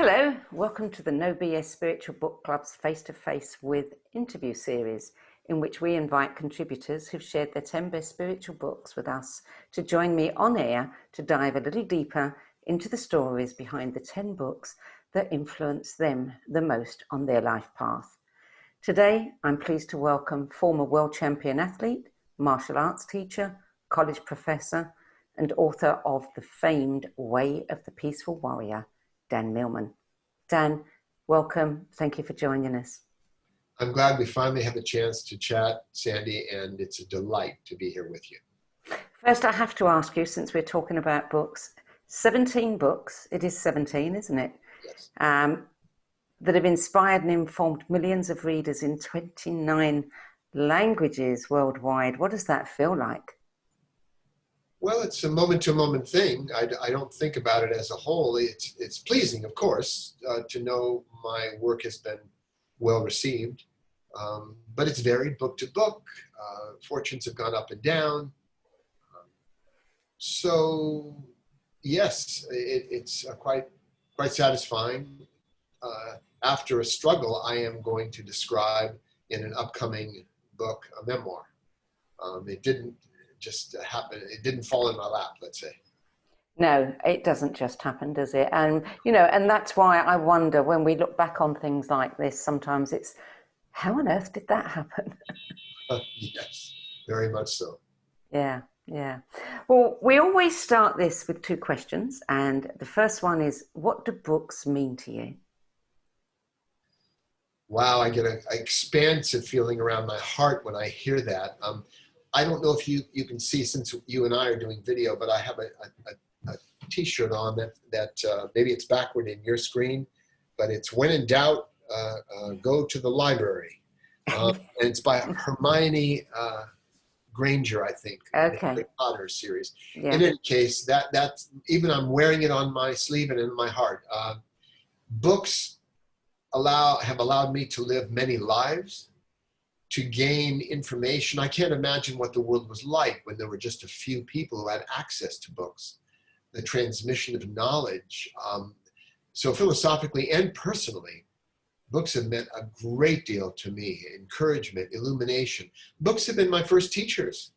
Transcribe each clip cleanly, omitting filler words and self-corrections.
Hello, welcome to the No BS Spiritual Book Club's face-to-face with interview series, in which we invite contributors who've shared their 10 best spiritual books with us to join me on air to dive a little deeper into the stories behind the 10 books that influence them the most on their life path. Today, I'm pleased to welcome former world champion athlete, martial arts teacher, college professor, and author of the famed Way of the Peaceful Warrior, Dan Millman. Dan, welcome. Thank you for joining us. I'm glad we finally have a chance to chat, Sandy, and it's a delight to be here with you. First, I have to ask you, since we're talking about books, 17 books, it is 17, isn't it? Yes. That have inspired and informed millions of readers in 29 languages worldwide. What does that feel like? Well, it's a moment-to-moment thing. I don't think about it as a whole. It's pleasing, of course, to know my work has been well received, but it's varied book to book. Fortunes have gone up and down. So, yes, it's quite satisfying. After a struggle, I am going to describe in an upcoming book a memoir. It didn't just happen. It didn't fall in my lap, let's say. No, it doesn't just happen, does it? And, and that's why I wonder when we look back on things like this, sometimes it's, how on earth did that happen? Yes, very much so. Yeah. Well, we always start this with two questions. And the first one is, what do books mean to you? Wow, I get an expansive feeling around my heart when I hear that. I don't know if you can see, since you and I are doing video, but I have a t-shirt on that maybe it's backward in your screen, but it's When in Doubt, Go to the Library. And it's by Hermione Granger, I think, okay. The Harry Potter series. Yeah. In any case, that's even I'm wearing it on my sleeve and in my heart. Books have allowed me to live many lives, to gain information. I can't imagine what the world was like when there were just a few people who had access to books, the transmission of knowledge. So philosophically and personally, books have meant a great deal to me. Encouragement, illumination. Books have been my first teachers.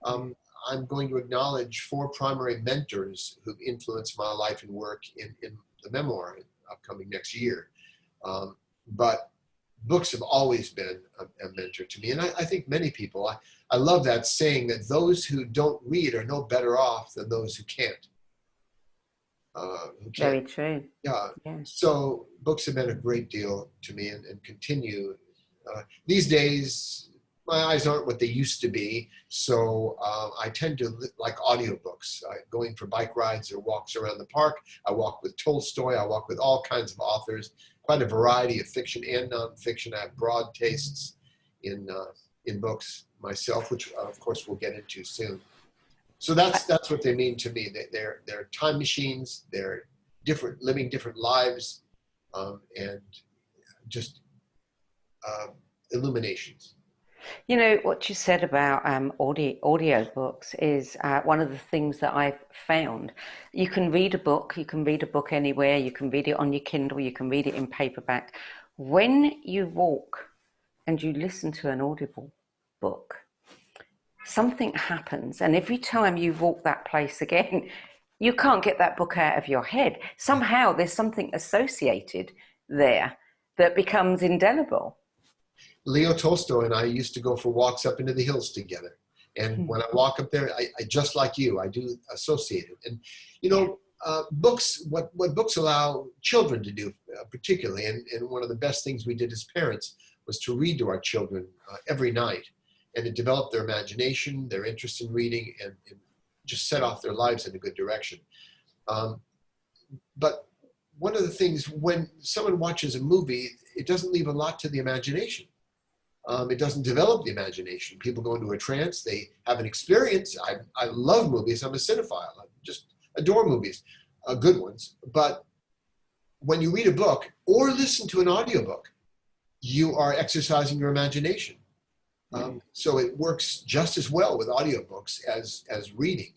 I'm going to acknowledge 4 primary mentors who've influenced my life and work in the memoir upcoming next year. But books have always been a mentor to me. And I think many people, I love that saying that those who don't read are no better off than those who can't. Very true. Yeah. So books have been a great deal to me and continue. These days, my eyes aren't what they used to be. So I tend to like audiobooks, going for bike rides or walks around the park. I walk with Tolstoy. I walk with all kinds of authors. Quite a variety of fiction and nonfiction. I have broad tastes in books myself, which of course we'll get into soon. So that's what they mean to me. They're time machines. They're living different lives, and just illuminations. You know, what you said about audio books is one of the things that I've found. You can read a book anywhere, you can read it on your Kindle, you can read it in paperback. When you walk and you listen to an audible book, something happens, and every time you walk that place again, you can't get that book out of your head. Somehow there's something associated there that becomes indelible. Leo Tolstoy and I used to go for walks up into the hills together. And when I walk up there, I just like you, I do associate it. And, books, what books allow children to do particularly, and one of the best things we did as parents was to read to our children every night. And it developed their imagination, their interest in reading, and just set off their lives in a good direction. But one of the things, when someone watches a movie, it doesn't leave a lot to the imagination. It doesn't develop the imagination. People go into a trance. They have an experience. I love movies. I'm a cinephile. I just adore movies, good ones. But when you read a book or listen to an audiobook, you are exercising your imagination. So it works just as well with audiobooks as reading.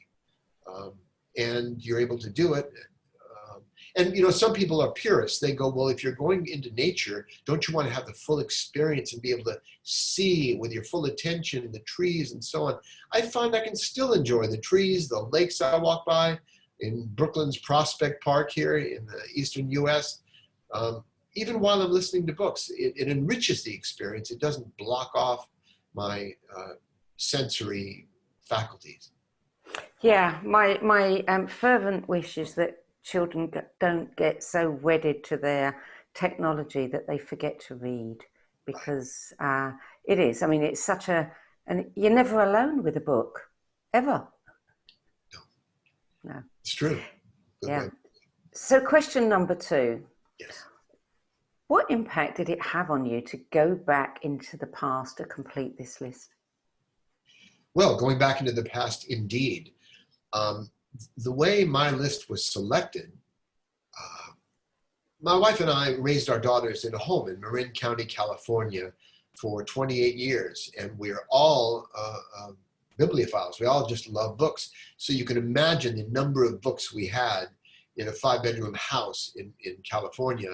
And you're able to do it. And, some people are purists. They go, well, if you're going into nature, don't you want to have the full experience and be able to see with your full attention the trees and so on? I find I can still enjoy the trees, the lakes I walk by in Brooklyn's Prospect Park here in the eastern US. Even while I'm listening to books, it enriches the experience. It doesn't block off my sensory faculties. Yeah, my fervent wish is that children don't get so wedded to their technology that they forget to read, because it is. I mean, it's such and you're never alone with a book, ever. No. It's true. Good Yeah. way. So question number 2. Yes. What impact did it have on you to go back into the past to complete this list? Well, going back into the past, indeed. The way my list was selected, my wife and I raised our daughters in a home in Marin County, California for 28 years. And we're all bibliophiles. We all just love books. So you can imagine the number of books we had in a 5-bedroom house in California.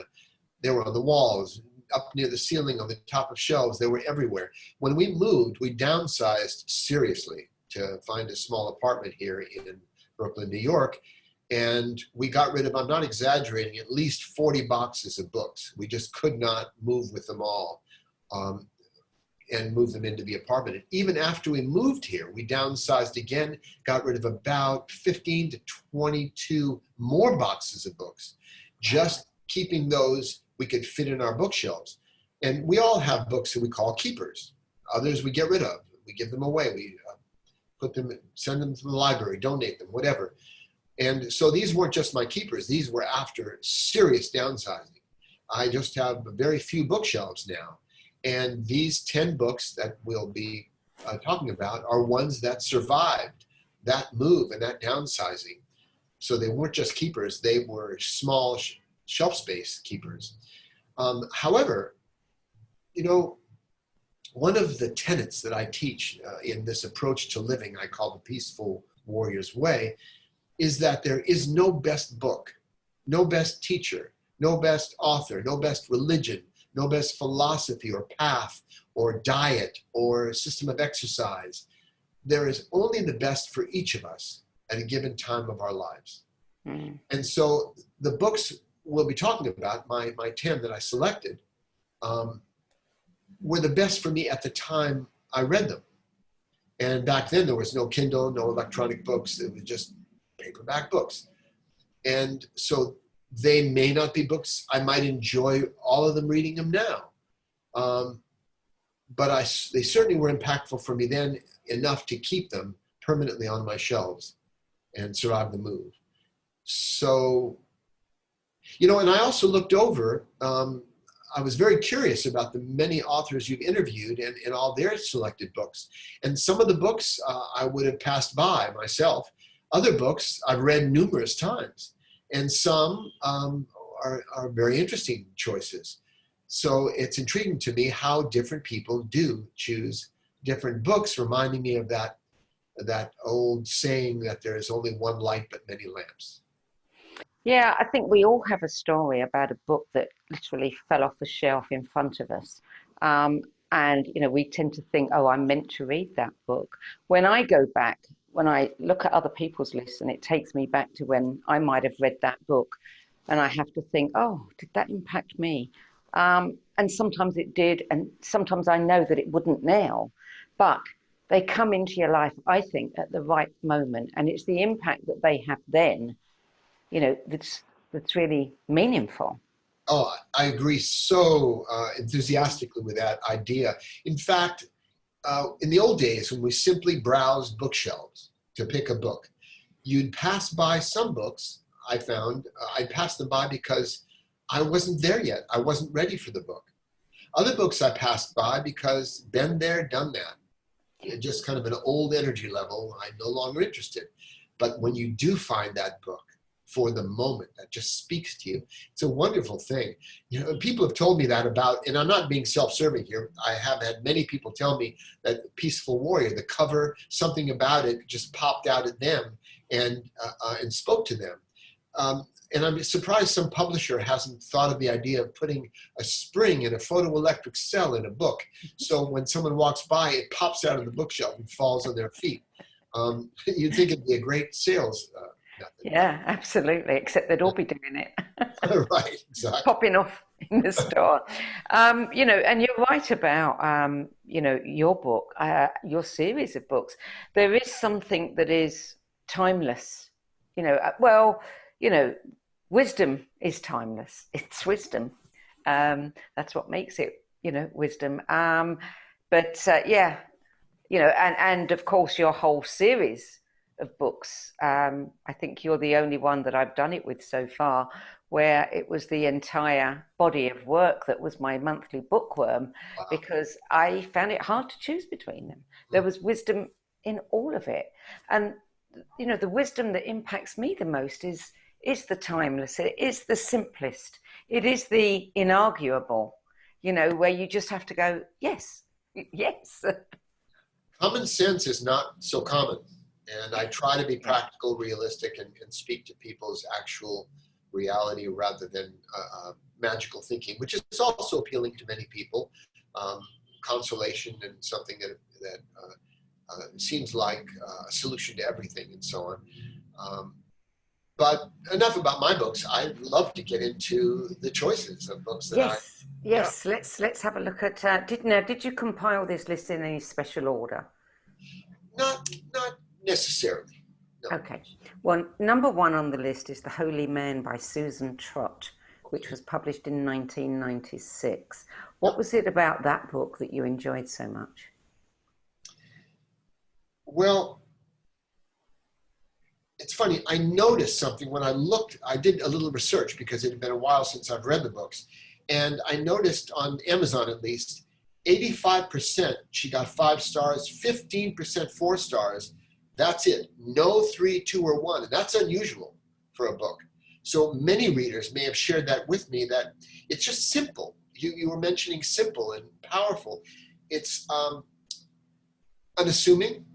They were on the walls, up near the ceiling, on the top of shelves. They were everywhere. When we moved, we downsized seriously to find a small apartment here in Brooklyn, New York. And we got rid of, I'm not exaggerating, at least 40 boxes of books. We just could not move with them all and move them into the apartment. And even after we moved here, we downsized again, got rid of about 15 to 22 more boxes of books, just keeping those we could fit in our bookshelves. And we all have books that we call keepers. Others we get rid of. We give them away. We put them, send them to the library, donate them, whatever. And so these weren't just my keepers. These were after serious downsizing. I just have very few bookshelves now. And these 10 books that we'll be talking about are ones that survived that move and that downsizing. So they weren't just keepers. They were small shelf space keepers. However, one of the tenets that I teach in this approach to living, I call the Peaceful Warrior's Way, is that there is no best book, no best teacher, no best author, no best religion, no best philosophy or path or diet or system of exercise. There is only the best for each of us at a given time of our lives. Mm. And so the books we'll be talking about, my 10 that I selected, were the best for me at the time I read them. And back then there was no Kindle, no electronic books. It was just paperback books. And so they may not be books I might enjoy all of them reading them now. But they certainly were impactful for me then, enough to keep them permanently on my shelves and survive the move. So, and I also looked over, I was very curious about the many authors you've interviewed and all their selected books. And some of the books I would have passed by myself. Other books I've read numerous times. And some are very interesting choices. So it's intriguing to me how different people do choose different books, reminding me of that old saying that there is only one light but many lamps. Yeah, I think we all have a story about a book that literally fell off the shelf in front of us. And, we tend to think, oh, I'm meant to read that book. When I go back, when I look at other people's lists, and it takes me back to when I might have read that book, and I have to think, oh, did that impact me? And sometimes it did, and sometimes I know that it wouldn't now. But they come into your life, I think, at the right moment. And it's the impact that they have then, that's really meaningful. Oh, I agree so enthusiastically with that idea. In fact, in the old days, when we simply browsed bookshelves to pick a book, you'd pass by some books. I found I'd pass them by because I wasn't there yet. I wasn't ready for the book. Other books I passed by because been there, done that. Just kind of an old energy level. I'm no longer interested. But when you do find that book for the moment that just speaks to you, it's a wonderful thing. People have told me that about, and I'm not being self-serving here. I have had many people tell me that Peaceful Warrior, the cover, something about it just popped out at them and spoke to them. and I'm surprised some publisher hasn't thought of the idea of putting a spring in a photoelectric cell in a book. So when someone walks by, it pops out of the bookshelf and falls on their feet. You'd think it'd be a great sales method. Yeah, absolutely. Except they'd all be doing it. Right, exactly. Popping off in the store. You know, and you're right about, you know, your book, your series of books. There is something that is timeless. You know, well, you know, wisdom is timeless. It's wisdom. That's what makes it, you know, wisdom. Yeah, you know, and of course your whole series of books. I think you're the only one that I've done it with so far, where it was the entire body of work that was my monthly bookworm, Wow. because I found it hard to choose between them. There was wisdom in all of it. And, you know, the wisdom that impacts me the most is the timeless, it is the simplest, it is the inarguable, you know, where you just have to go, yes, yes. Common sense is not so common. And I try to be practical, realistic, and speak to people's actual reality rather than magical thinking, which is also appealing to many people. Consolation and something that seems like a solution to everything and so on. But enough about my books. I'd love to get into the choices of books that Yes. Let's have a look at. Did you compile this list in any special order? Not necessarily. No. Okay. Well, number one on the list is The Holy Man by Susan Trott, which was published in 1996. What was it about that book that you enjoyed so much? Well, it's funny. I noticed something when I did a little research because it had been a while since I've read the books. And I noticed on Amazon, at least, 85% she got 5 stars, 15% 4 stars. That's it. No 3, 2, or 1. And that's unusual for a book. So many readers may have shared that with me, that it's just simple. You were mentioning simple and powerful. It's unassuming.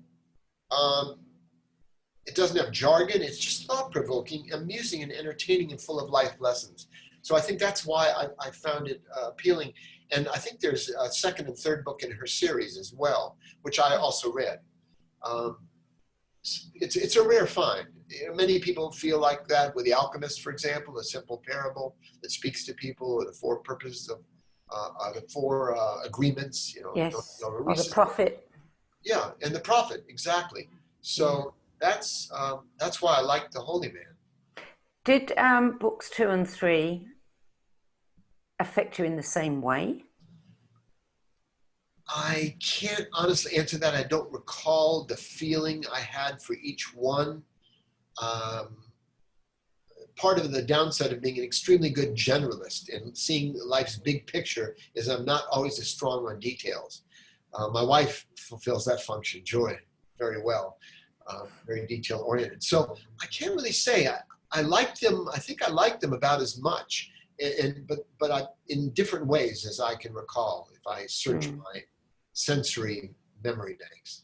It doesn't have jargon. It's just thought-provoking, amusing, and entertaining, and full of life lessons. So I think that's why I found it appealing. And I think there's a second and third book in her series as well, which I also read. It's a rare find. Many people feel like that with The Alchemist, for example, a simple parable that speaks to people, the 4 purposes of the 4 agreements. You know, yes, or the prophet. Yeah, and the prophet, exactly. So that's why I like The Holy Man. Did books 2 and 3 affect you in the same way? I can't honestly answer that. I don't recall the feeling I had for each one. Part of the downside of being an extremely good generalist and seeing life's big picture is I'm not always as strong on details. My wife fulfills that function, Joy, very well, very detail oriented. So I can't really say. I liked them. I think I liked them about as much, but in different ways as I can recall if I search my sensory memory banks.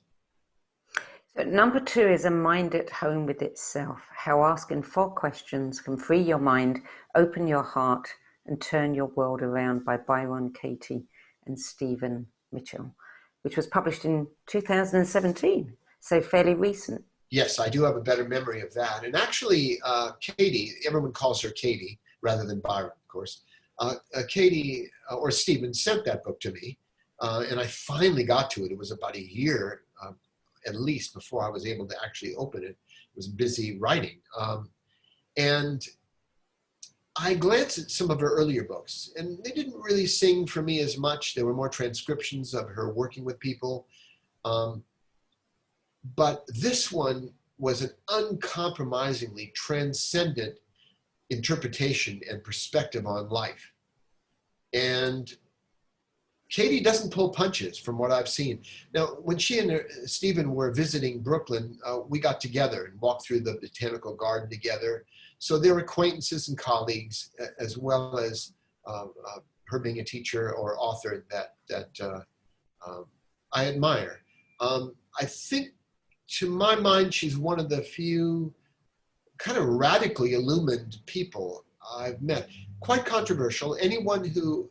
So number 2 is A Mind at Home with Itself, how asking 4 questions can free your mind, open your heart, and turn your world around, by Byron Katie and Stephen Mitchell, which was published in 2017, so fairly recent. Yes, I do have a better memory of that. And actually, Katie, everyone calls her Katie rather than Byron, of course. Katie or Stephen sent that book to me, and I finally got to it. It was about a year at least before I was able to actually open it. I was busy writing. And I glanced at some of her earlier books, and they didn't really sing for me as much. There were more transcriptions of her working with people. But this one was an uncompromisingly transcendent interpretation and perspective on life. And Katie doesn't pull punches from what I've seen. Now, when she and Stephen were visiting Brooklyn, we got together and walked through the botanical garden together. So they're acquaintances and colleagues, as well as her being a teacher or author that I admire. I think, to my mind, she's one of the few kind of radically illumined people I've met. Quite controversial. Anyone who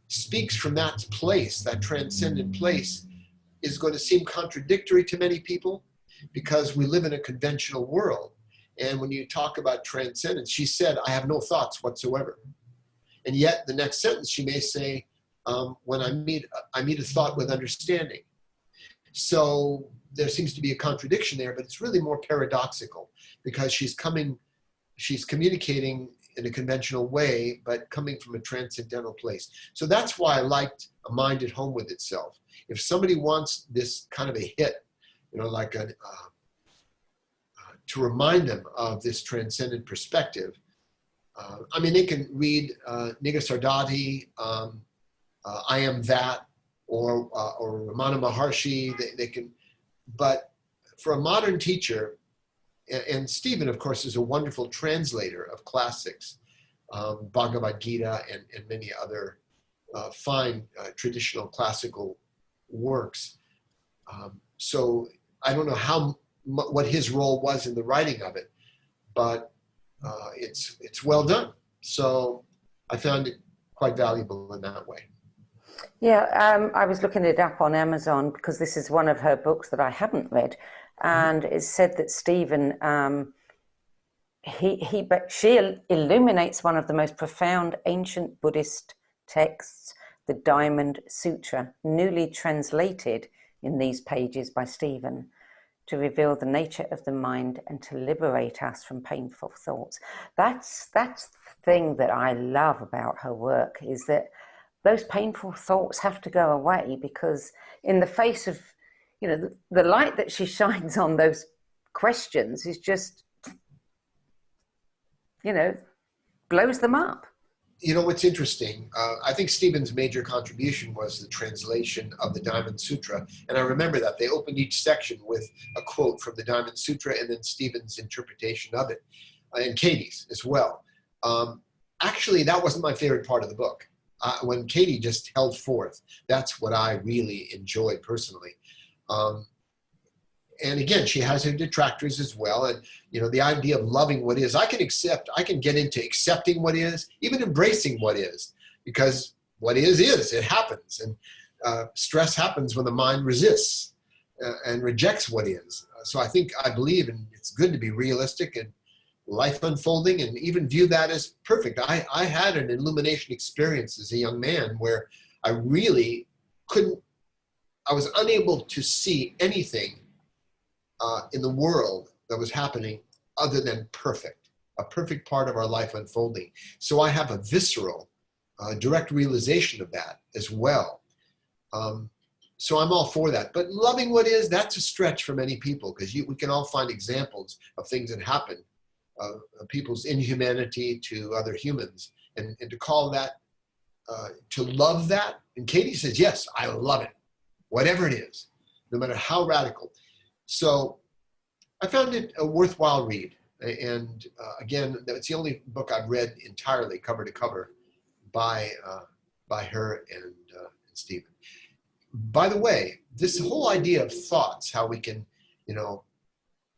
speaks from that place, that transcendent place, is going to seem contradictory to many people because we live in a conventional world. And when you talk about transcendence, she said, I have no thoughts whatsoever. And yet the next sentence she may say, when I meet a thought with understanding. So there seems to be a contradiction there, but it's really more paradoxical because she's communicating in a conventional way, but coming from a transcendental place. So that's why I liked A Mind at Home with Itself. If somebody wants this kind of a hit, like to remind them of this transcendent perspective, they can read Nigga Sardati, I Am That, or Ramana Maharshi. They can, but for a modern teacher, and Stephen, of course, is a wonderful translator of classics, Bhagavad Gita and many other fine traditional classical works. So I don't know what his role was in the writing of it, but it's well done. So I found it quite valuable in that way. Yeah, I was looking it up on Amazon because this is one of her books that I haven't read, and it said that Stephen, she illuminates one of the most profound ancient Buddhist texts, the Diamond Sutra, newly translated in these pages by Stephen, to reveal the nature of the mind and to liberate us from painful thoughts. That's the thing that I love about her work, is that those painful thoughts have to go away, because in the face of, the light that she shines on those questions is just, blows them up. What's interesting, I think Stephen's major contribution was the translation of the Diamond Sutra. And I remember that they opened each section with a quote from the Diamond Sutra and then Stephen's interpretation of it, and Katie's as well. Actually, that wasn't my favorite part of the book. When Katie just held forth, that's what I really enjoyed personally. And again, she has her detractors as well. And, the idea of loving what is, I can get into accepting what is, even embracing what is, because what is, it happens. And stress happens when the mind resists and rejects what is. So I believe, and it's good to be realistic and life unfolding and even view that as perfect. I had an illumination experience as a young man where I really I was unable to see anything in the world that was happening other than a perfect part of our life unfolding. So I have a visceral, direct realization of that as well. So I'm all for that. But loving what is, that's a stretch for many people, because we can all find examples of things that happen, people's inhumanity to other humans. And to call that, to love that, and Katie says, yes, I love it, whatever it is, no matter how radical. So I found it a worthwhile read. And again, it's the only book I've read entirely cover to cover by her and Stephen. By the way, this whole idea of thoughts, how we can,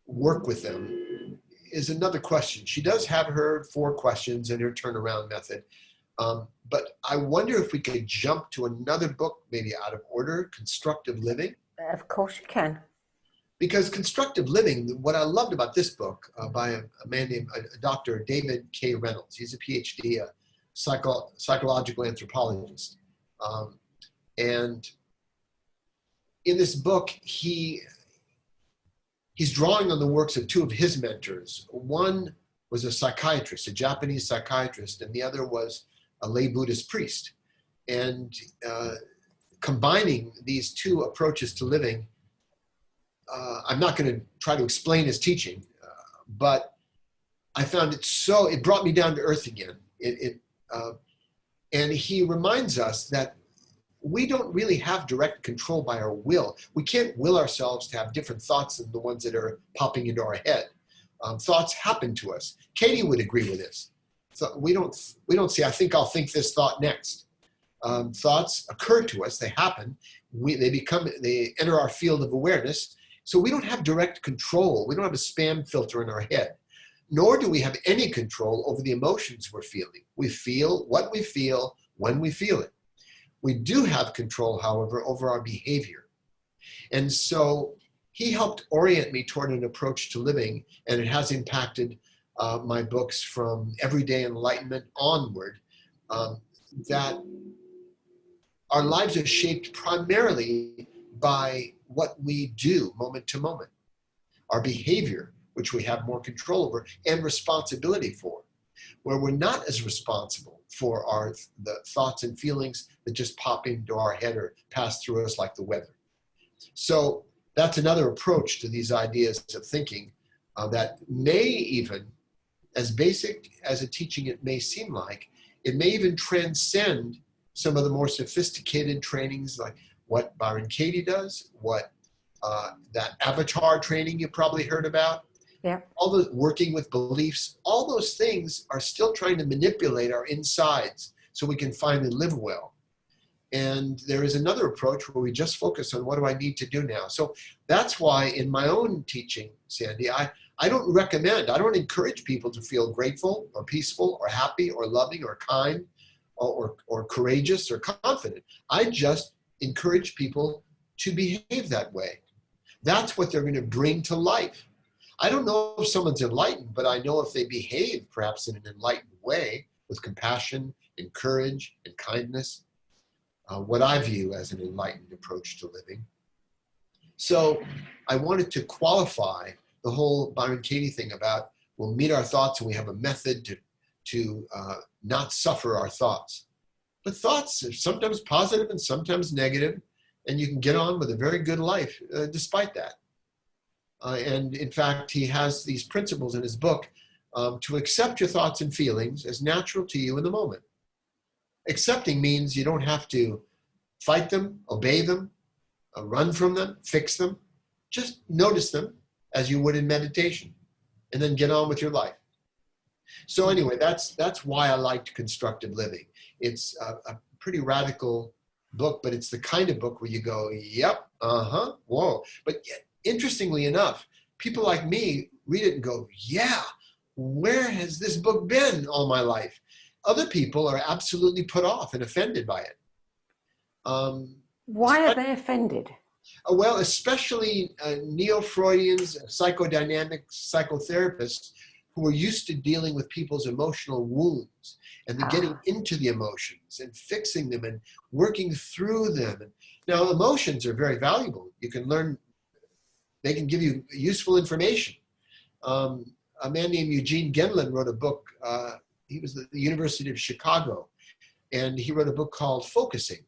work with them, is another question. She does have her 4 questions in her turnaround method. But I wonder if we could jump to another book, maybe out of order, Constructive Living. Of course you can. Because Constructive Living, what I loved about this book by a man named Dr. David K. Reynolds. He's a PhD, a psychological anthropologist. And in this book, he's drawing on the works of 2 of his mentors. One was a psychiatrist, a Japanese psychiatrist, and the other was a lay Buddhist priest. And combining these 2 approaches to living, I'm not going to try to explain his teaching, but I found it brought me down to earth again. And he reminds us that we don't really have direct control by our will. We can't will ourselves to have different thoughts than the ones that are popping into our head. Thoughts happen to us. Katie would agree with this. So we don't say, I think I'll think this thought next. Thoughts occur to us, they happen. They enter our field of awareness. So we don't have direct control. We don't have a spam filter in our head. nor do we have any control over the emotions we're feeling. We feel what we feel when we feel it. We do have control, however, over our behavior. And so he helped orient me toward an approach to living, and it has impacted my books from Everyday Enlightenment onward, that our lives are shaped primarily by what we do moment to moment, our behavior, which we have more control over and responsibility for, where we're not as responsible for the thoughts and feelings that just pop into our head or pass through us like the weather. So that's another approach to these ideas of thinking that may even, as basic as a teaching it may seem like, it may even transcend some of the more sophisticated trainings like what Byron Katie does, what that avatar training you probably heard about. Yeah. All those working with beliefs, all those things are still trying to manipulate our insides so we can finally live well. And there is another approach where we just focus on what do I need to do now. So that's why in my own teaching, Sandie, I don't encourage people to feel grateful or peaceful or happy or loving or kind or courageous or confident. I just encourage people to behave that way. That's what they're going to bring to life. I don't know if someone's enlightened, but I know if they behave perhaps in an enlightened way with compassion and courage and kindness, what I view as an enlightened approach to living. So I wanted to qualify the whole Byron Katie thing about we'll meet our thoughts and we have a method to not suffer our thoughts. But thoughts are sometimes positive and sometimes negative, and you can get on with a very good life despite that. And in fact, he has these principles in his book to accept your thoughts and feelings as natural to you in the moment. Accepting means you don't have to fight them, obey them, run from them, fix them. Just notice them as you would in meditation, and then get on with your life. So anyway, that's why I liked Constructive Living. It's a pretty radical book, but it's the kind of book where you go, yep, whoa. But interestingly enough, people like me read it and go, yeah, where has this book been all my life? Other people are absolutely put off and offended by it. Why are they offended? Well, especially neo-Freudians, psychodynamic psychotherapists who are used to dealing with people's emotional wounds and then getting into the emotions and fixing them and working through them. And now, emotions are very valuable. You can learn, they can give you useful information. A man named Eugene Gendlin wrote a book. He was at the University of Chicago, and he wrote a book called Focusing.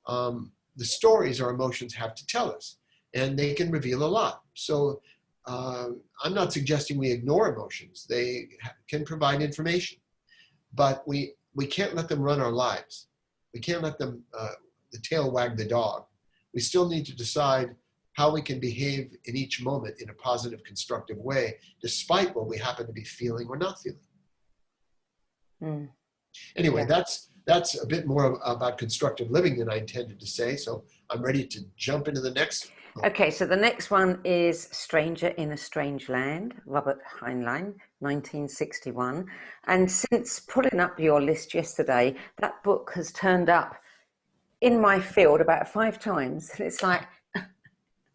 The stories our emotions have to tell us, and they can reveal a lot. So I'm not suggesting we ignore emotions. They can provide information, but we can't let them run our lives. We can't let them, the tail wag the dog. We still need to decide how we can behave in each moment in a positive, constructive way, despite what we happen to be feeling or not feeling. Anyway, that's a bit more about constructive living than I intended to say. So I'm ready to jump into the next. Okay, so the next one is Stranger in a Strange Land, Robert Heinlein, 1961. And since pulling up your list yesterday, that book has turned up in my field about 5 times. And it's like...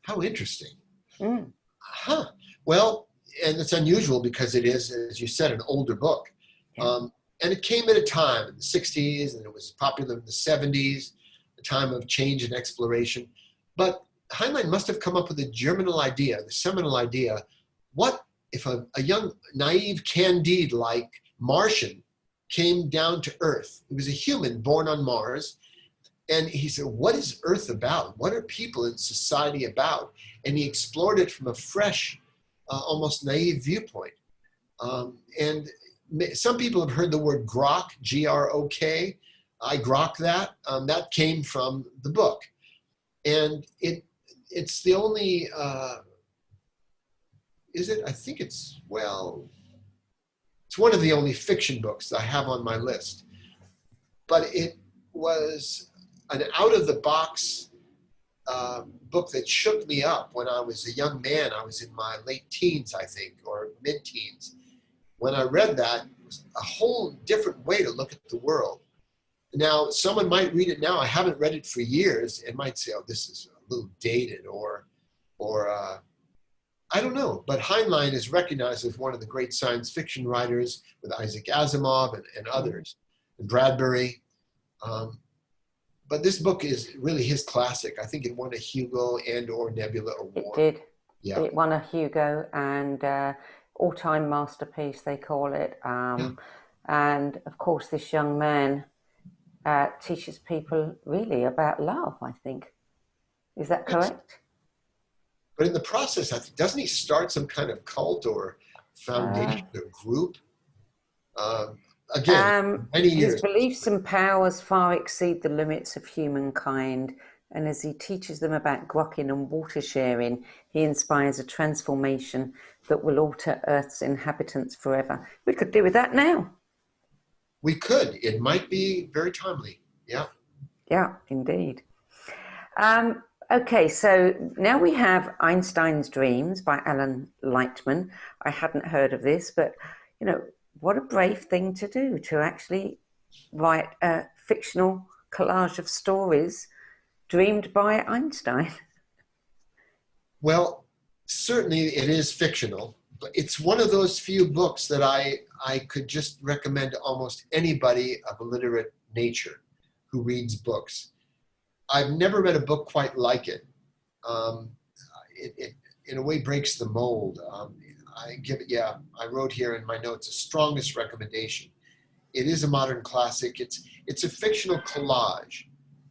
How interesting. Well, and it's unusual because it is, as you said, an older book. Yeah. And it came at a time in the 60s, and it was popular in the 70s, a time of change and exploration. But Heinlein must have come up with a germinal idea, the seminal idea. What if a young, naive, Candide-like Martian came down to Earth? He was a human born on Mars. And he said, what is Earth about? What are people in society about? And he explored it from a fresh, almost naive viewpoint. And some people have heard the word grok, G-R-O-K. I grok that. That came from the book. And it's the only, is it? I think it's, well, it's one of the only fiction books that I have on my list. But it was an out-of-the-box book that shook me up when I was a young man. I was in my late teens, I think, or mid-teens. when I read that, it was a whole different way to look at the world. Now, someone might read it now. I haven't read it for years and might say, oh, this is a little dated or I don't know. But Heinlein is recognized as one of the great science fiction writers with Isaac Asimov and others, and Bradbury. But this book is really his classic. I think it won a Hugo and or Nebula Award. It did. Yeah. It won a Hugo and all-time masterpiece, they call it. And of course, this young man teaches people really about love, I think. Is that correct? But in the process, I think, doesn't he start some kind of cult or foundation or group? Again, many years. His beliefs and powers far exceed the limits of humankind. And as he teaches them about grokking and water sharing, he inspires a transformation that will alter Earth's inhabitants forever. We could do with that now. We could. It might be very timely. Yeah. Yeah, indeed. Okay, so now we have Einstein's Dreams by Alan Lightman. I hadn't heard of this, but, you know, what a brave thing to do, to actually write a fictional collage of stories dreamed by Einstein. Well, certainly it is fictional, but it's one of those few books that I could just recommend to almost anybody of a literate nature who reads books. I've never read a book quite like it. It in a way breaks the mold. I give it, I wrote here in my notes, the strongest recommendation. It is a modern classic. It's a fictional collage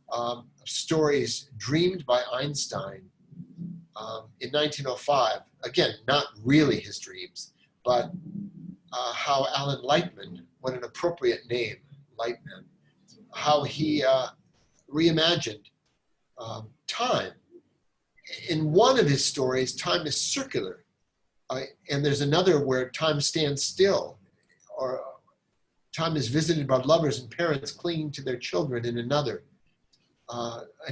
of stories dreamed by Einstein in 1905. Again, not really his dreams, but how Alan Lightman, what an appropriate name, Lightman, how he reimagined time. In one of his stories, time is circular. And there's another where time stands still, or time is visited by lovers and parents clinging to their children in another.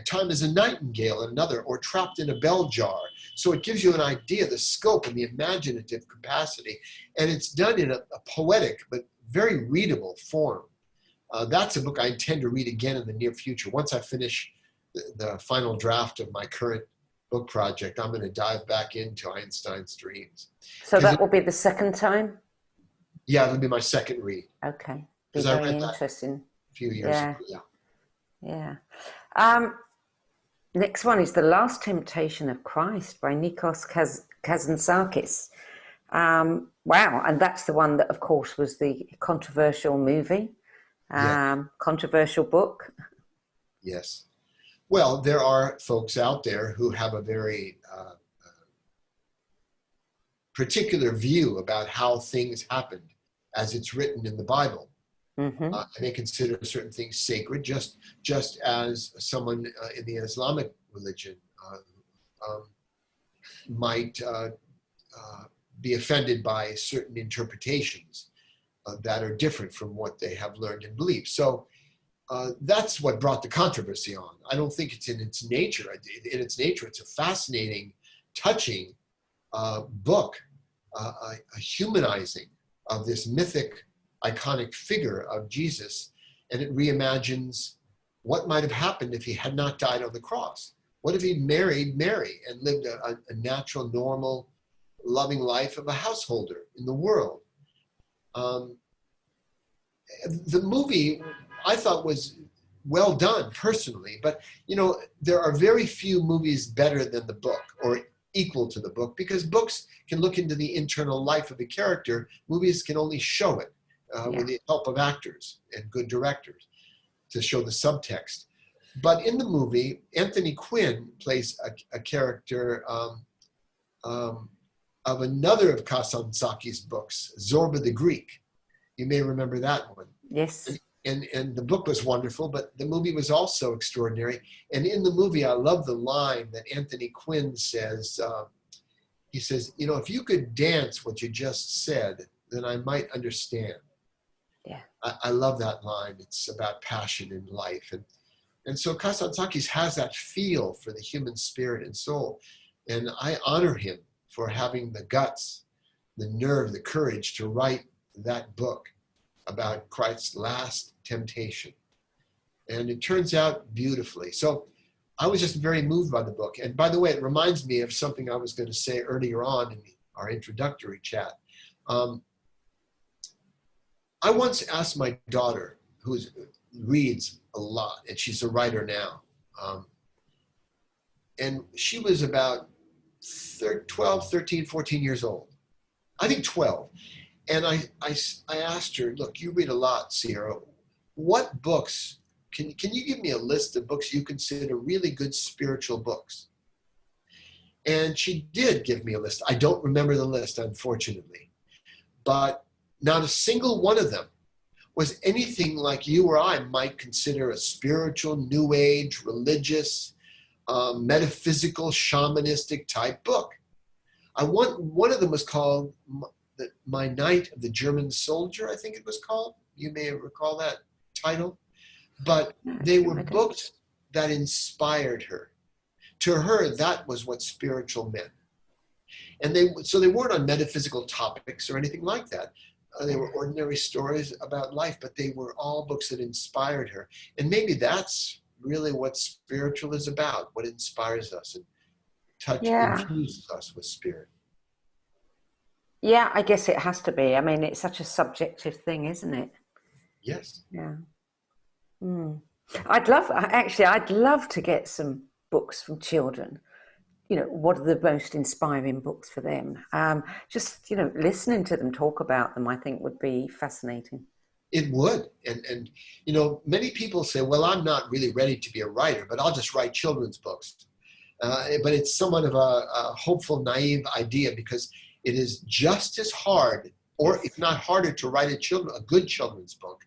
Time is a nightingale in another, or trapped in a bell jar. So it gives you an idea of the scope and the imaginative capacity. And it's done in a poetic but very readable form. That's a book I intend to read again in the near future. Once I finish the final draft of my current book project, I'm going to dive back into Einstein's Dreams. So that will be the second time? Yeah, it'll be my second read. Okay. Because I read that interesting. a few years ago. Yeah. Next one is The Last Temptation of Christ by Nikos Kazantzakis. Wow, and that's the one that, of course, was the controversial movie, controversial book. Yes. Well, there are folks out there who have a very particular view about how things happened as it's written in the Bible. Mm-hmm. And they consider certain things sacred, just as someone in the Islamic religion might be offended by certain interpretations that are different from what they have learned and believed. So that's what brought the controversy on. I don't think it's in its nature. In its nature, it's a fascinating, touching book, a humanizing of this mythic, iconic figure of Jesus, and it reimagines what might have happened if he had not died on the cross. What if he married Mary and lived a natural, normal, loving life of a householder in the world? The movie, I thought, was well done personally, but you know, there are very few movies better than the book or equal to the book, because books can look into the internal life of a character. Movies can only show it with the help of actors and good directors to show the subtext. But in the movie, Anthony Quinn plays a character of another of Kazantzakis' books, Zorba the Greek. You may remember that one. Yes. And the book was wonderful, but the movie was also extraordinary. And in the movie, I love the line that Anthony Quinn says. He says, you know, if you could dance what you just said, then I might understand. Yeah. I love that line. It's about passion in life. And so Kazantzakis has that feel for the human spirit and soul. And I honor him for having the guts, the nerve, the courage to write that book about Christ's last temptation. And it turns out beautifully. So I was just very moved by the book. And by the way, it reminds me of something I was going to say earlier on in our introductory chat. I once asked my daughter, who reads a lot, and she's a writer now, and she was about 12, 13, 14 years old. I think 12. And I asked her, look, you read a lot, Sierra. What books, can you give me a list of books you consider really good spiritual books? And she did give me a list. I don't remember the list, unfortunately. But not a single one of them was anything like you or I might consider a spiritual, new age, religious, metaphysical, shamanistic type book. One of them was called My Night of the German Soldier, I think it was called. You may recall that title. But they were books that inspired her. To her, that was what spiritual meant. And so they weren't on metaphysical topics or anything like that. They were ordinary stories about life, but they were all books that inspired her. And maybe that's really what spiritual is about, what inspires us and infuses us with spirit. Yeah, I guess it has to be. I mean, it's such a subjective thing, isn't it? Yes. Yeah. I'd love to get some books from children. You know, what are the most inspiring books for them? Just, listening to them talk about them, I think would be fascinating. It would. And many people say, well, I'm not really ready to be a writer, but I'll just write children's books. But it's somewhat of a hopeful, naive idea, because it is just as hard, or if not harder, to write a good children's book.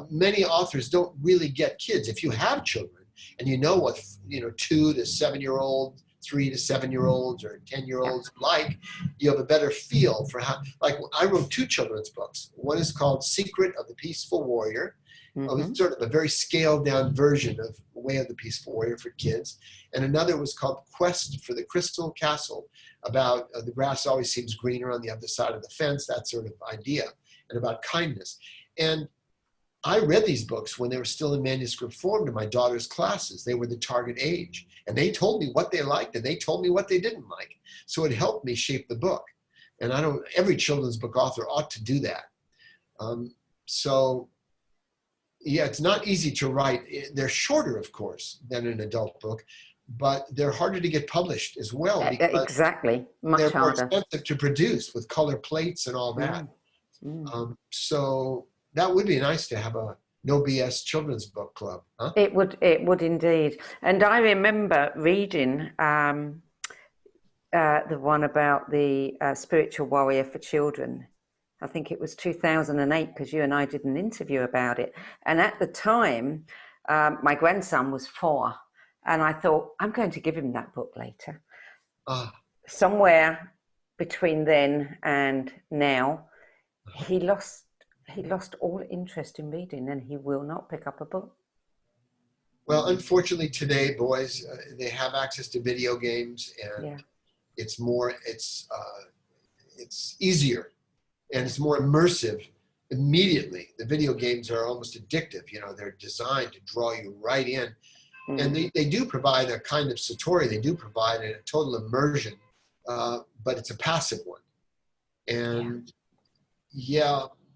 Many authors don't really get kids. If you have children and you know what 2 to 7-year-olds, 3 to 7-year-olds, or 10-year-olds like, you have a better feel for how. Like, I wrote 2 children's books. One is called Secret of the Peaceful Warrior. It's sort of a very scaled down version of Way of the Peaceful Warrior for kids. And another was called Quest for the Crystal Castle, about the grass always seems greener on the other side of the fence, that sort of idea, and about kindness. And I read these books when they were still in manuscript form to my daughter's classes. They were the target age. And they told me what they liked, and they told me what they didn't like. So it helped me shape the book. And every children's book author ought to do that. Yeah, it's not easy to write. They're shorter, of course, than an adult book, but they're harder to get published as well. Exactly, much they're harder. more expensive to produce with color plates and all that. So that would be nice to have a no BS children's book club. Huh? It would indeed. And I remember reading the one about the spiritual warrior for children. I think it was 2008, because you and I did an interview about it. And at the time, my grandson was 4. And I thought, I'm going to give him that book later. Somewhere between then and now, he lost all interest in reading, and he will not pick up a book. Well, unfortunately today, boys, they have access to video games, and it's easier. And it's more immersive immediately. The video games are almost addictive. They're designed to draw you right in. And they do provide a kind of satori. They do provide a total immersion, but it's a passive one. And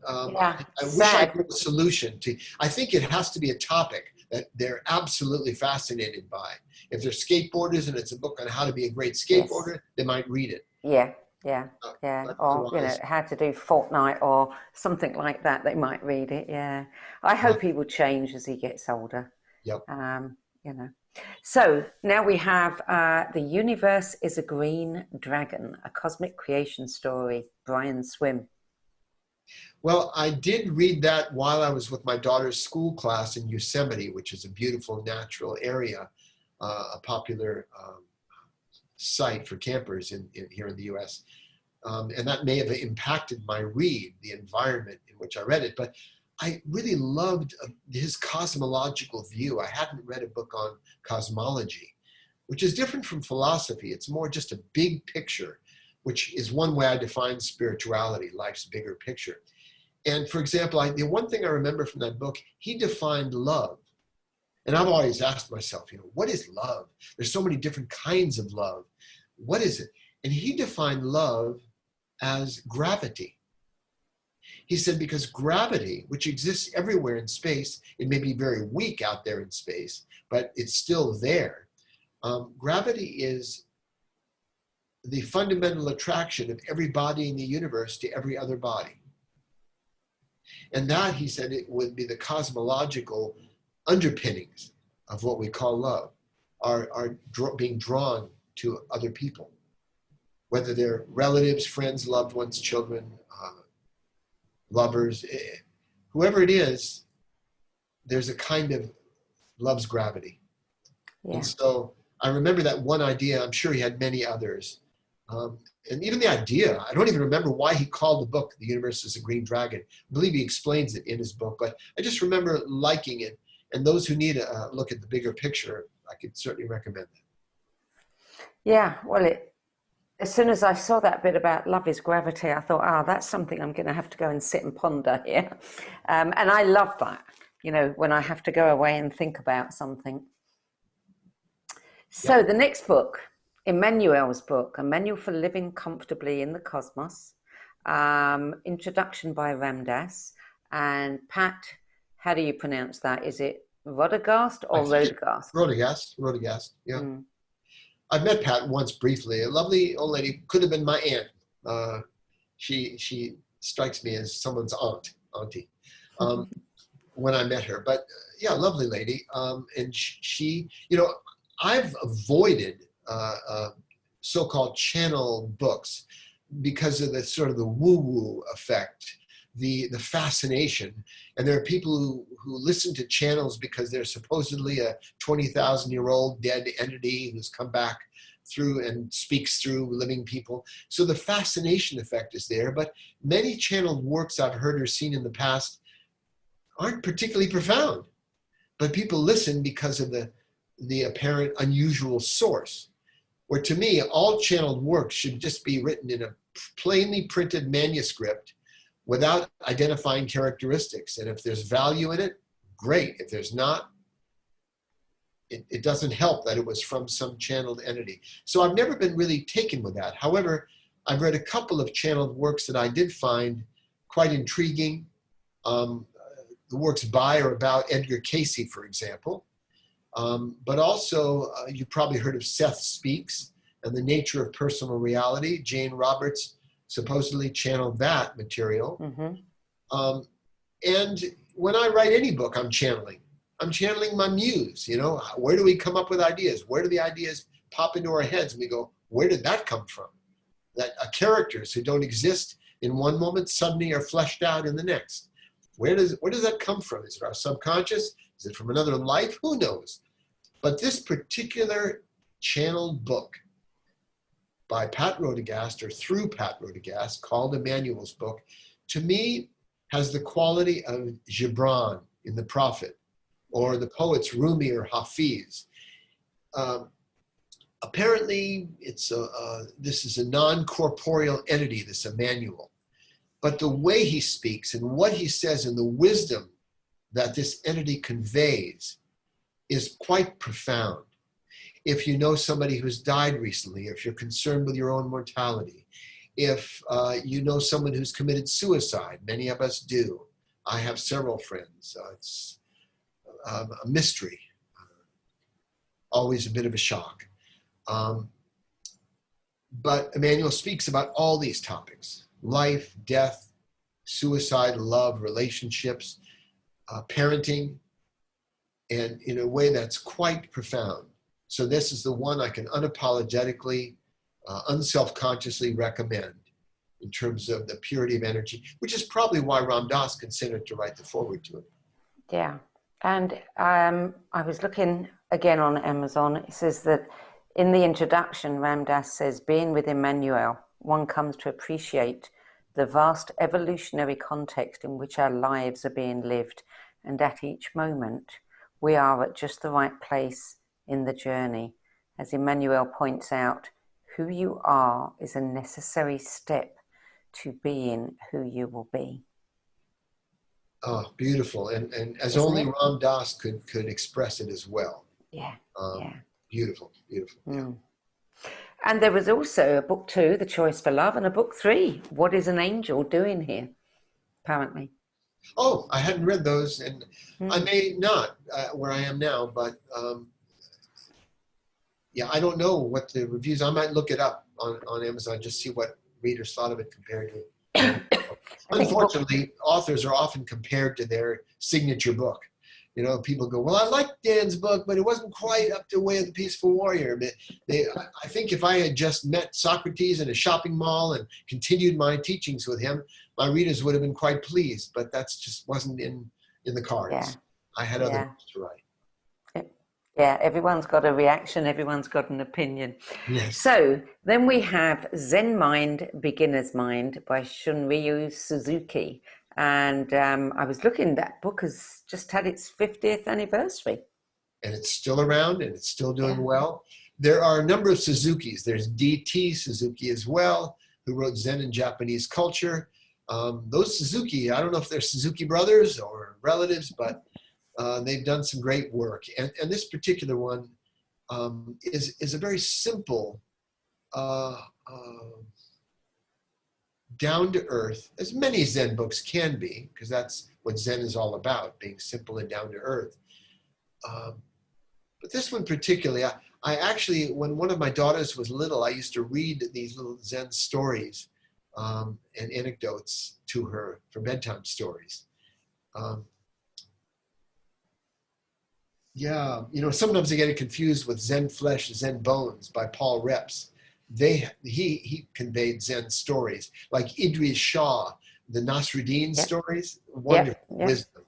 I wish I could have a solution to. I think it has to be a topic that they're absolutely fascinated by. If they're skateboarders and it's a book on how to be a great skateboarder, they might read it. Or how to do Fortnite or something like that. They might read it. Yeah, I hope he will change as he gets older. Yep. So now we have The Universe is a Green Dragon, a cosmic creation story. Brian Swim. Well, I did read that while I was with my daughter's school class in Yosemite, which is a beautiful natural area, a popular site for campers here in the U.S. And that may have impacted my read, the environment in which I read it. But I really loved his cosmological view. I hadn't read a book on cosmology, which is different from philosophy. It's more just a big picture, which is one way I define spirituality, life's bigger picture. And for example, the one thing I remember from that book, he defined love. And I've always asked myself, what is love? There's so many different kinds of love. What is it? And he defined love as gravity. He said, because gravity, which exists everywhere in space, it may be very weak out there in space, but it's still there. Gravity is the fundamental attraction of every body in the universe to every other body. And that, he said, it would be the cosmological underpinnings of what we call love, are being drawn to other people, whether they're relatives, friends, loved ones, children, lovers, whoever it is, there's a kind of love's gravity. Yeah. And so I remember that one idea. I'm sure he had many others. And even the idea, I don't even remember why he called the book The Universe is a Green Dragon. I believe he explains it in his book, but I just remember liking it. And those who need a look at the bigger picture, I could certainly recommend that. Yeah, well, as soon as I saw that bit about love is gravity, I thought, that's something I'm going to have to go and sit and ponder here. And I love that, when I have to go away and think about something. So the next book, Emmanuel's book, A Manual for Living Comfortably in the Cosmos, introduction by Ram Dass. And Pat, how do you pronounce that? Is it Rodegast or Rodegast? Rodegast, yeah. Mm. I've met Pat once briefly. A lovely old lady, could have been my aunt. She strikes me as someone's auntie, when I met her. But yeah, lovely lady. And she, I've avoided so-called channel books because of the sort of the woo-woo effect, the fascination. And there are people who listen to channels because they're supposedly a 20,000-year-old dead entity who's come back through and speaks through living people. So the fascination effect is there, but many channeled works I've heard or seen in the past aren't particularly profound. But people listen because of the apparent unusual source. Where to me, all channeled works should just be written in a plainly printed manuscript without identifying characteristics. And if there's value in it, great. If there's not, it doesn't help that it was from some channeled entity. So I've never been really taken with that. However, I've read a couple of channeled works that I did find quite intriguing. The works by or about Edgar Cayce, for example. But also, you've probably heard of Seth Speaks and the Nature of Personal Reality. Jane Roberts supposedly channeled that material. Mm-hmm. And when I write any book, I'm channeling my muse. Where do we come up with ideas? Where do the ideas pop into our heads? And we go, where did that come from? That characters who don't exist in one moment suddenly are fleshed out in the next. Where does that come from? Is it our subconscious? Is it from another life? Who knows? But this particular channeled book by Pat Rodegast, or through Pat Rodegast, called Emmanuel's book, to me has the quality of Gibran in The Prophet, or the poets Rumi or Hafiz. Apparently, this is a non-corporeal entity, this Emmanuel. But the way he speaks and what he says and the wisdom that this entity conveys is quite profound. If you know somebody who's died recently, if you're concerned with your own mortality, if you know someone who's committed suicide, many of us do. I have several friends. It's a mystery, always a bit of a shock. But Emmanuel speaks about all these topics: life, death, suicide, love, relationships, parenting, and in a way that's quite profound. So this is the one I can unapologetically, unselfconsciously recommend in terms of the purity of energy, which is probably why Ram Dass considered to write the foreword to it. Yeah, and I was looking again on Amazon. It says that in the introduction, Ram Dass says, being with Emmanuel, one comes to appreciate the vast evolutionary context in which our lives are being lived, and at each moment we are at just the right place in the journey. As Emmanuel points out, who you are is a necessary step to being who you will be. Oh, beautiful. And as isn't only it? Ram Dass could express it as well. Yeah, Um, yeah. beautiful, beautiful. Yeah. Mm. And there was also a book 2, The Choice for Love, and a book 3, What is an Angel Doing Here? Apparently. Oh, I hadn't read those, and I Mm. may not where I am now, but yeah, I don't know what the reviews. I might look it up on Amazon, just see what readers thought of it compared to my book. I think book. Unfortunately, authors are often compared to their signature book. You know, people go, "Well, I liked Dan's book, but it wasn't quite up to Way of the Peaceful Warrior." But I think if I had just met Socrates in a shopping mall and continued my teachings with him, my readers would have been quite pleased. But that's just wasn't in the Yeah, cards. I had other yeah. books to write. Yeah, everyone's got a reaction, everyone's got an opinion. Yes. So then we have Zen Mind, Beginner's Mind by Shunryu Suzuki. And I was looking, that book has just had its 50th anniversary. And it's still around and it's still doing Yeah. well. There are a number of Suzukis. There's D.T. Suzuki as well, who wrote Zen and Japanese Culture. Those Suzuki, I don't know if they're Suzuki brothers or relatives, but they've done some great work. And this particular one is a very simple, down to earth, as many Zen books can be, because that's what Zen is all about, being simple and down to earth. But this one particularly, I actually, when one of my daughters was little, I used to read these little Zen stories and anecdotes to her for bedtime stories. Yeah, you know, sometimes I get it confused with Zen Flesh, Zen Bones by Paul Reps. He conveyed Zen stories like Idris Shah, the Nasruddin Yep. stories, wonderful Yep. wisdom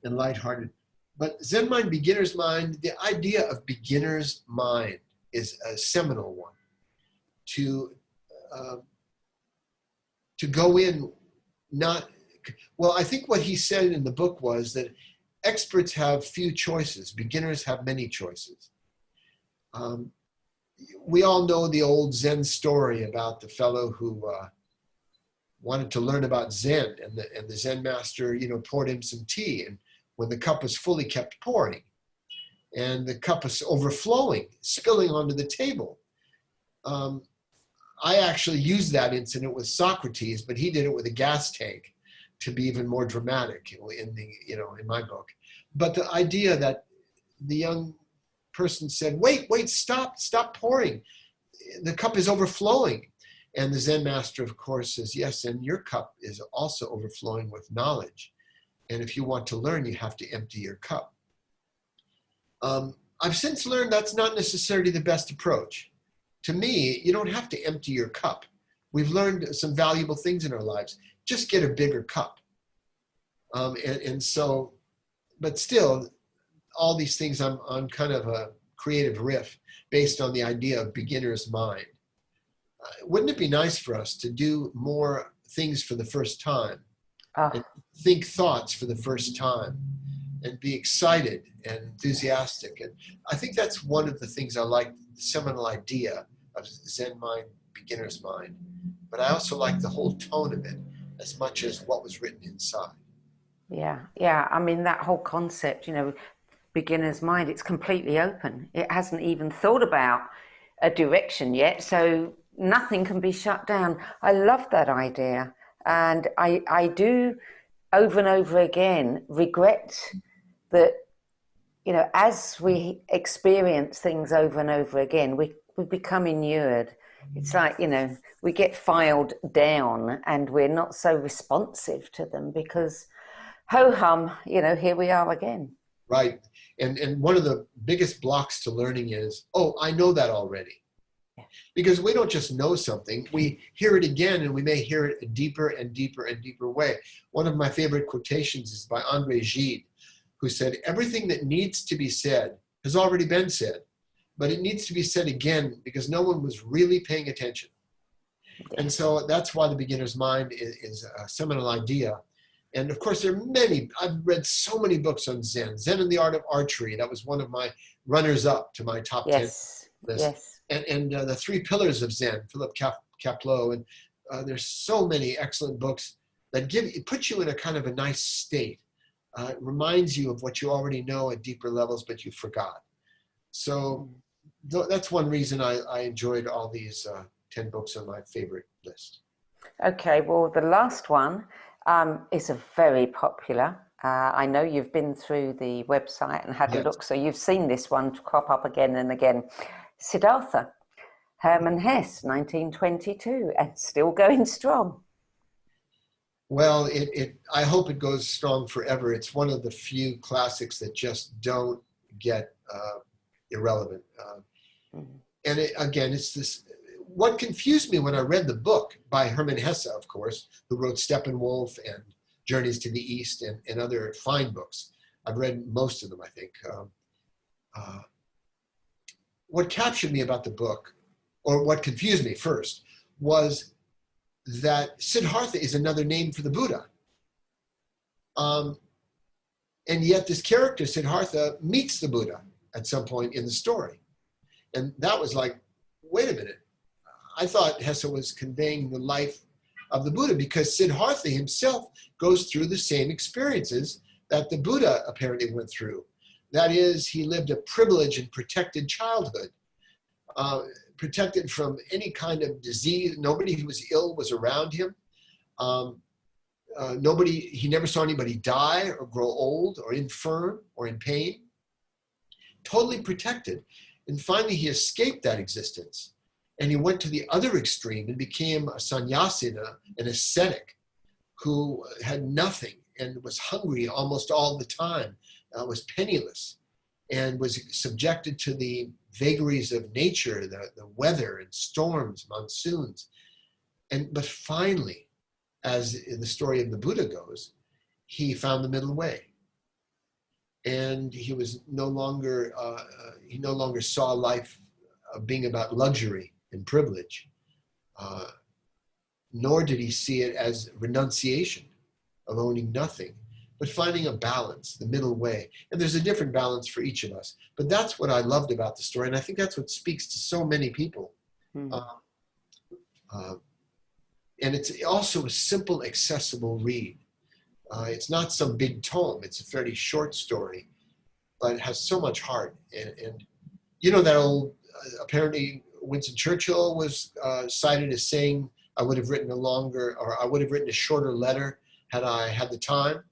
and lighthearted. But Zen Mind, Beginner's Mind, the idea of beginner's mind is a seminal one. To go in, not well. I think what he said in the book was that experts have few choices, beginners have many choices. We all know the old Zen story about the fellow who wanted to learn about Zen, and the Zen master, you know, poured him some tea, and when the cup was fully, kept pouring, and the cup was overflowing, spilling onto the table. I actually used that incident with Socrates, but he did it with a gas tank to be even more dramatic in my book. But the idea that the young person said, wait, stop pouring. The cup is overflowing. And the Zen master, of course, says, yes, and your cup is also overflowing with knowledge. And if you want to learn, you have to empty your cup. I've since learned that's not necessarily the best approach. To me, you don't have to empty your cup. We've learned some valuable things in our lives. Just get a bigger cup. So, but still, all these things, I'm on kind of a creative riff based on the idea of beginner's mind. Wouldn't it be nice for us to do more things for the first time, and think thoughts for the first time, and be excited and enthusiastic? And I think that's one of the things I like, the seminal idea of Zen Mind, Beginner's Mind. But I also like the whole tone of it as much as what was written inside. Yeah. I mean, that whole concept, beginner's mind, it's completely open. It hasn't even thought about a direction yet, so nothing can be shut down. I love that idea. And I do, over and over again, regret that, as we experience things over and over again, we become inured. It's like, we get filed down and we're not so responsive to them because, ho-hum, here we are again. Right. And one of the biggest blocks to learning is, I know that already. Yeah. Because we don't just know something, we hear it again, and we may hear it a deeper and deeper and deeper way. One of my favorite quotations is by André Gide, who said, everything that needs to be said has already been said, but it needs to be said again because no one was really paying attention. Yeah. And so that's why the beginner's mind is a seminal idea. And of course, there are many. I've read so many books on Zen. Zen and the Art of Archery. That was one of my runners-up to my top 10 list. Yes. And the Three Pillars of Zen, Philip Kapleau. And there's so many excellent books that put you in a kind of a nice state reminds you of what you already know at deeper levels, but you forgot. So that's one reason I enjoyed all these 10 books on my favorite list. Okay, well, the last one is a very popular. I know you've been through the website and had a look, so you've seen this one crop up again and again. Siddhartha, Hermann Hesse, 1922, and still going strong. Well, I hope it goes strong forever. It's one of the few classics that just don't get irrelevant. And again, it's this. What confused me when I read the book by Hermann Hesse, of course, who wrote Steppenwolf and Journeys to the East and other fine books. I've read most of them, I think. What captured me about the book, or what confused me first, was that Siddhartha is another name for the Buddha. And yet this character, Siddhartha, meets the Buddha at some point in the story. And that was like, wait a minute. I thought Hesse was conveying the life of the Buddha, because Siddhartha himself goes through the same experiences that the Buddha apparently went through. That is, he lived a privileged and protected childhood, protected from any kind of disease. Nobody who was ill was around him. He never saw anybody die or grow old or infirm or in pain. Totally protected. And finally, he escaped that existence. And he went to the other extreme and became a sannyasina, an ascetic, who had nothing and was hungry almost all the time, was penniless, and was subjected to the vagaries of nature, the weather and storms, monsoons. But finally, as the story of the Buddha goes, he found the middle way. And he was no longer saw life being about luxury and privilege, nor did he see it as renunciation of owning nothing, but finding a balance, the middle way. And there's a different balance for each of us. But that's what I loved about the story, and I think that's what speaks to so many people. And it's also a simple, accessible read. It's not some big tome. It's a fairly short story, but it has so much heart. And you know that old, apparently Winston Churchill was cited as saying, I would have written a shorter letter had I had the time.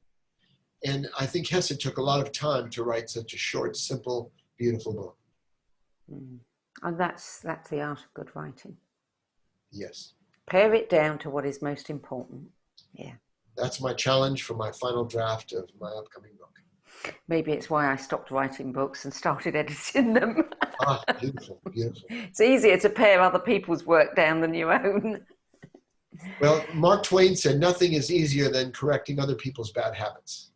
And I think Hesse took a lot of time to write such a short, simple, beautiful book. And that's the art of good writing. Yes. Pare it down to what is most important. Yeah. That's my challenge for my final draft of my upcoming book. Maybe it's why I stopped writing books and started editing them. Beautiful, beautiful. It's easier to pare other people's work down than your own. Well, Mark Twain said nothing is easier than correcting other people's bad habits.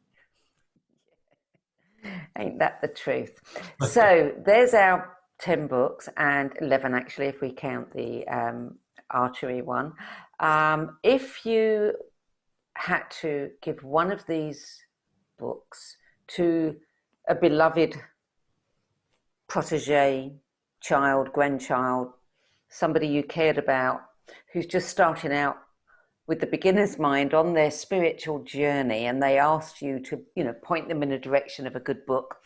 Ain't that the truth? So there's our 10 books, and 11 actually, if we count the archery one. If you had to give one of these books to a beloved protege, child, grandchild, somebody you cared about, who's just starting out with the beginner's mind on their spiritual journey, and they asked you to, point them in a direction of a good book,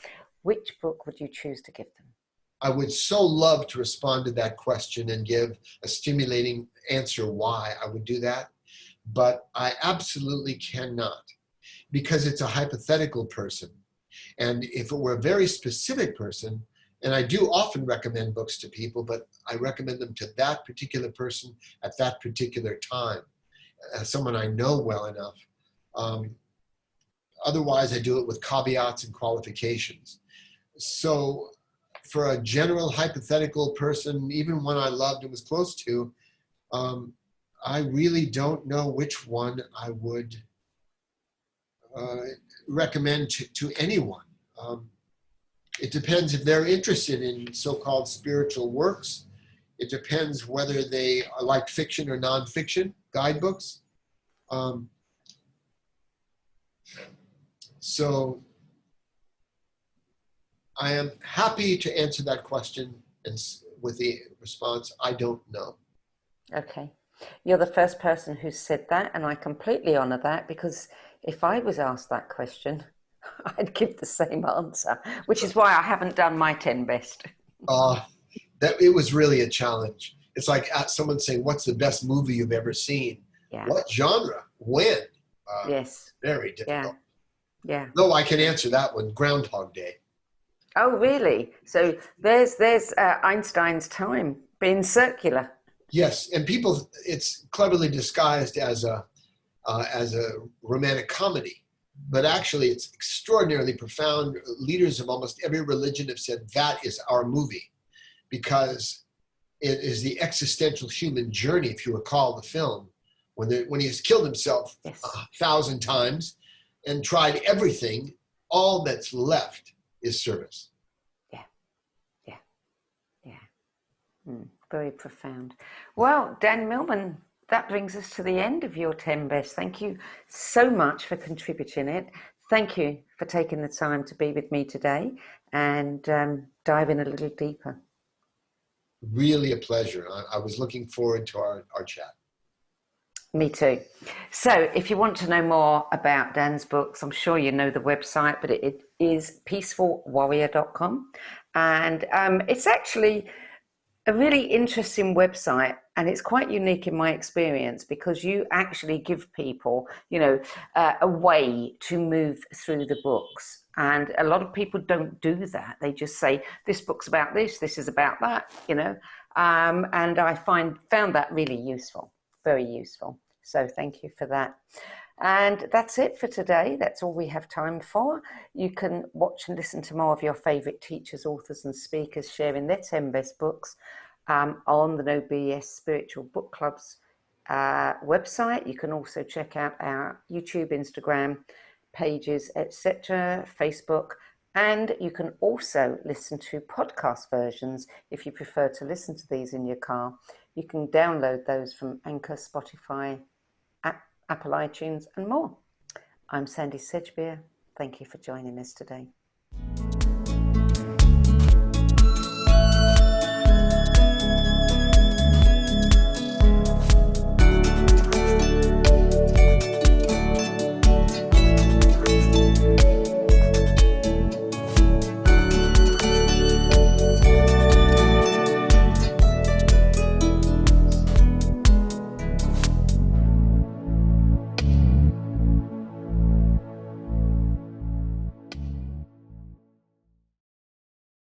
which book would you choose to give them? I would so love to respond to that question and give a stimulating answer why I would do that, but I absolutely cannot, because it's a hypothetical person. And if it were a very specific person, and I do often recommend books to people, but I recommend them to that particular person at that particular time, someone I know well enough. Otherwise, I do it with caveats and qualifications. So for a general hypothetical person, even one I loved and was close to, I really don't know which one I would recommend to anyone. It depends if they're interested in so-called spiritual works. It depends whether they like fiction or nonfiction, guidebooks. So I am happy to answer that question and with the response, I don't know. Okay. You're the first person who said that, and I completely honor that, because if I was asked that question, I'd give the same answer, which is why I haven't done my 10 best. That it was really a challenge. It's like someone saying, "What's the best movie you've ever seen?" Yeah. What genre? When? Yes. Very difficult. Yeah. No, I can answer that one. Groundhog Day. Oh, really? So there's Einstein's time being circular. Yes, and people, it's cleverly disguised as a romantic comedy, but actually it's extraordinarily profound. Leaders of almost every religion have said that is our movie, because it is the existential human journey. If you recall the film, when he has killed himself Yes. 1,000 times and tried everything, all that's left is service. Very profound. Well, Dan Millman, that brings us to the end of your 10 best. Thank you so much for contributing it. Thank you for taking the time to be with me today and dive in a little deeper. Really a pleasure. I was looking forward to our chat. Me too. So if you want to know more about Dan's books, I'm sure you know the website, but it is peacefulwarrior.com. And it's actually a really interesting website, and it's quite unique in my experience, because you actually give people, a way to move through the books. And a lot of people don't do that. They just say, this book's about this is about that, and I found that really useful, very useful. So thank you for that. And that's it for today. That's all we have time for. You can watch and listen to more of your favourite teachers, authors and speakers sharing their 10 best books on the No BS Spiritual Book Club's website. You can also check out our YouTube, Instagram pages, etc., Facebook, and you can also listen to podcast versions if you prefer to listen to these in your car. You can download those from Anchor, Spotify, Apple iTunes and more. I'm Sandie Sedgbeer. Thank you for joining us today.